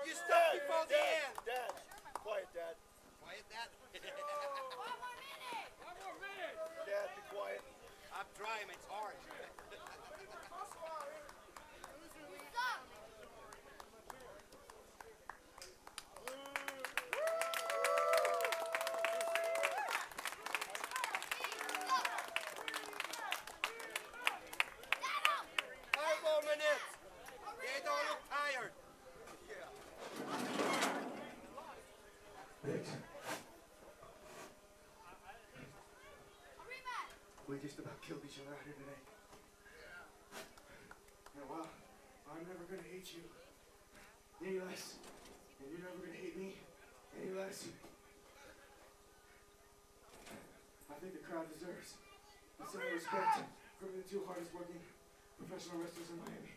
you stop before the end. Dad. Quiet, Dad. Quiet, Dad. One more minute. One more minute. Dad, be quiet. I'm trying. It's hard. Stop. Five more minutes. They don't look tired. Biggs. We just about killed each other out here today. And well, I'm never gonna hate you any less, and you're never gonna hate me any less. I think the crowd deserves some respect from the two hardest working professional wrestlers in Miami.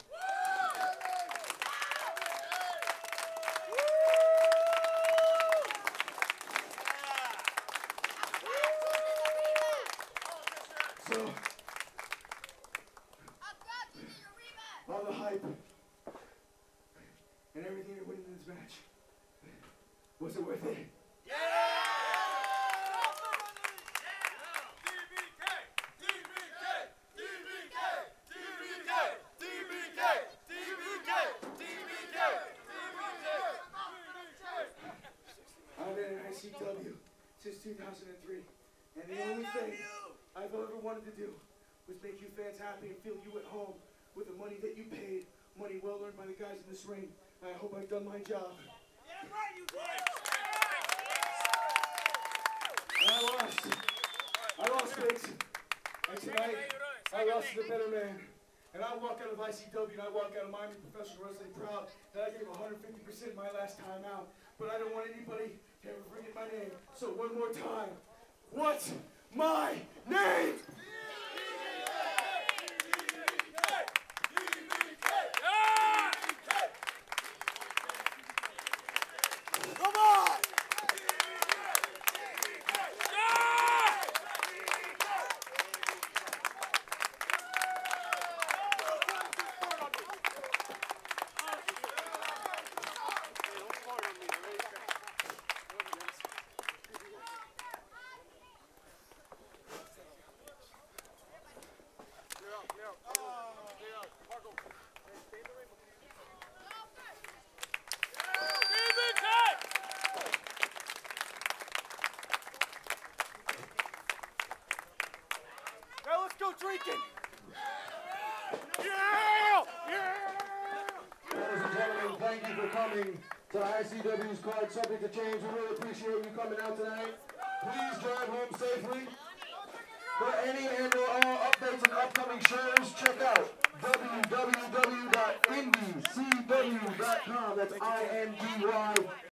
So, all the hype and everything you're winning in this match, was it worth it? Yeah! DBK! DBK! DBK! DBK! DBK! DBK! DBK! I've been in ICW since 2003, and the only thing I've ever wanted to do was make you fans happy and feel you at home with the money that you paid, money well earned by the guys in this ring. I hope I've done my job. Yeah, right, you did. And I lost, Biggs. And tonight, I lost to the better man. And I walk out of ICW and I walk out of Miami Professional Wrestling proud that I gave 150% my last time out. But I don't want anybody to ever forget my name. So one more time, what's my name? Come on! Now let's go drinking! Yeah! Yeah! Ladies and gentlemen, thank you for coming to ICW's card subject to change. We really appreciate you coming out tonight. Please drive home safely. For any and or all updates and upcoming shows, check out www.indycw.com. That's INDY